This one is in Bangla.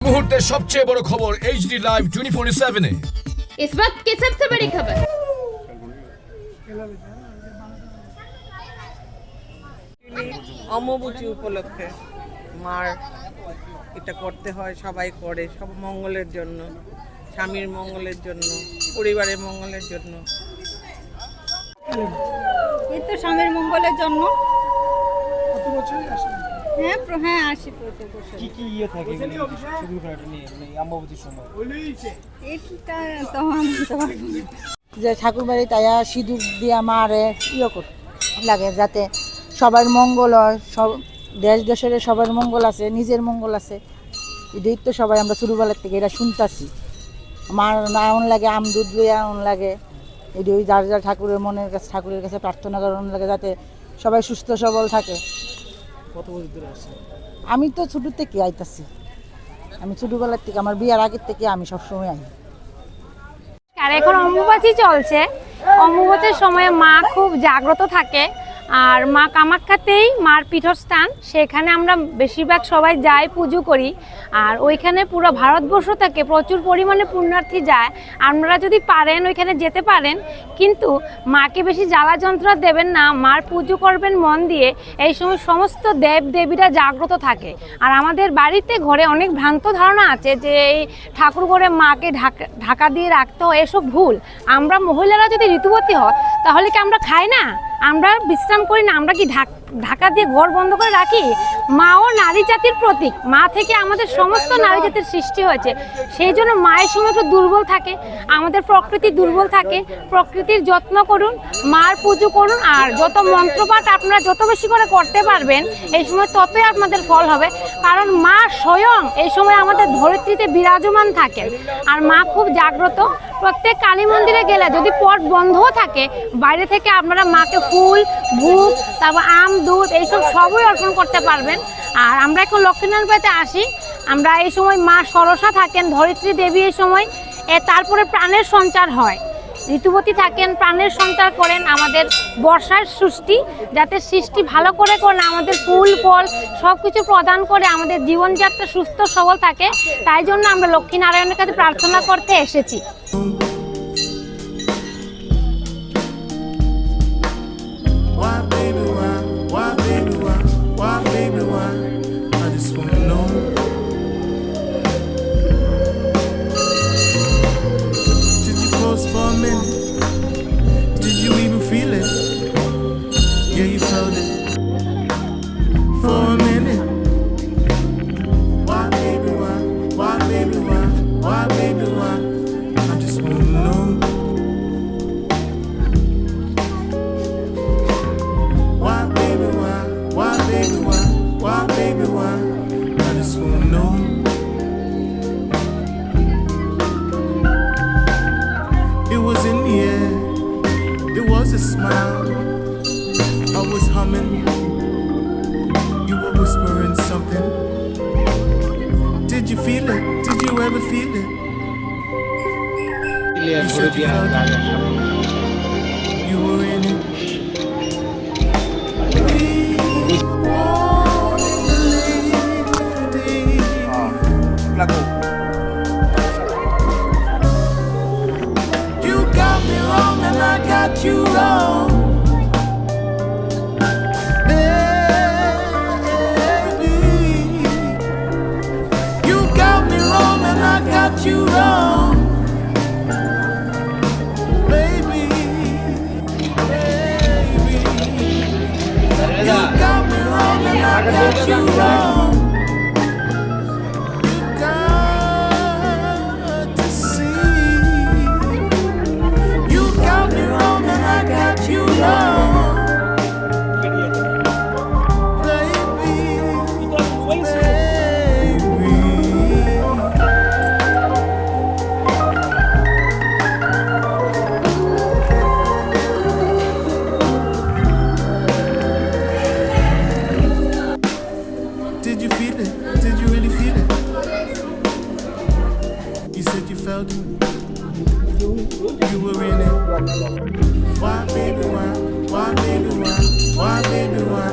মুহূর্তের সবচেয়ে বড় খবর HD লাইভ 24/7 এ। इस वक्त की सबसे बड़ी खबर। অম্বুবাচী উপলক্ষে মার এটা করতে হয়, সবাই করে, সব মঙ্গলের জন্য, স্বামীর মঙ্গলের জন্য, পরিবারের মঙ্গলের জন্য। এই তো স্বামীর মঙ্গলের জন্য। কত বছরই আসেন? হ্যাঁ আসি প্রত্যেক বছর। কি কি ইয়ে থাকে শুরু করাটা নিয়ে মানে অম্বুবাচীর সময়? এটা তো আমি তো পারবো না। যে ঠাকুর বাড়ি তাইয়া সিঁদুর দিয়ে মারে লাগে যাতে সবার মঙ্গল হয়, সব দেশের সবার মঙ্গল আছে, নিজের মঙ্গল আছে। এটাই তো সবাই আমরা ছোটোবেলার থেকে এটা শুনতেছি। মার এমন লাগে আম দুধ লইয়া এমন লাগে, এটি ওই যার যার ঠাকুরের মনের কাছে, ঠাকুরের কাছে প্রার্থনা করার লাগে যাতে সবাই সুস্থ সবল থাকে। কত বছর ধরে আসছে? আমি তো ছোটোর থেকে আইতাছি, আমি ছোটোবেলার থেকে, আমার বিয়ার আগের থেকে আমি সবসময় আই। আর এখন অম্বুবাচী চলছে। অম্বুবাচীর সময় মা খুব জাগ্রত থাকে, আর মা কামাখ্যাতেই মার পীঠস্থান, সেখানে আমরা বেশিরভাগ সবাই যাই, পুজো করি। আর ওইখানে পুরো ভারতবর্ষ থেকে প্রচুর পরিমাণে পুণ্যার্থী যায়। আপনারা যদি পারেন ওইখানে যেতে পারেন, কিন্তু মাকে বেশি জ্বালা যন্ত্রণা দেবেন না, মার পুজো করবেন মন দিয়ে। এই সময় সমস্ত দেব দেবীরা জাগ্রত থাকে। আর আমাদের বাড়িতে ঘরে অনেক ভ্রান্ত ধারণা আছে যে এই ঠাকুর ঘরে মাকে ঢাকা দিয়ে রাখতে হয়, এসব ভুল। আমরা মহিলারা যদি ঋতুবতী হয় তাহলে কি আমরা খাই না, আমরা বিশ্রাম করি না, আমরা কি ঢাকা দিয়ে ঘর বন্ধ করে রাখি? মাও নারী জাতির প্রতীক, মা থেকে আমাদের সমস্ত নারী জাতির সৃষ্টি হয়েছে। সেই জন্য মায়ের সময় একটু দুর্বল থাকে, আমাদের প্রকৃতি দুর্বল থাকে। প্রকৃতির যত্ন করুন, মার পুজো করুন, আর যত মন্ত্রপাঠ আপনারা যত বেশি করে করতে পারবেন এই সময় ততই আপনাদের ফল হবে। কারণ মা স্বয়ং এই সময় আমাদের ধরিত্রীতে বিরাজমান থাকেন, আর মা খুব জাগ্রত। প্রত্যেক কালী মন্দিরে গেলে যদি পট বন্ধও থাকে, বাইরে থেকে আপনারা মাকে ফুল, ভোগ, তারপর আম, দুধ এইসব সবই অর্পণ করতে পারবেন। আর আমরা এখন লক্ষ্মীনারায়ণ বাড়িতে আসি, আমরা এই সময় মা সরসা থাকেন, ধরিত্রী দেবী এই সময়, তারপরে প্রাণের সঞ্চার হয়। ঋতুবতী থাকেন, প্রাণের সঞ্চার করেন, আমাদের বর্ষার সৃষ্টি, যাতে সৃষ্টি ভালো করে করেন, আমাদের ফুল ফল সব কিছু প্রদান করে আমাদের জীবনযাত্রা সুস্থ সবল থাকে। তাই জন্য আমরা লক্ষ্মীনারায়ণের কাছে প্রার্থনা করতে এসেছি। For a minute, did you even feel it? Yeah, you felt it. For a minute. Why, baby, why? Why, baby, why? Why, baby, why? I just wanna know. Why, baby, why? Why, baby, why? Why, baby, why? I just wanna know. It was in the air, it was a smile. I was humming, you were whispering something. Did you feel it? Did you ever feel it? You said you felt it. You were in it. You got me wrong and I got you wrong. Baby, you got me wrong and I got you wrong. Baby, baby, you got me wrong and I got you wrong. You got to see. You got me wrong and I got you wrong. Did you feel it? Did you really feel it? You said you felt it. You were in it. Why, baby, why? Why, baby, why? Why, baby, why?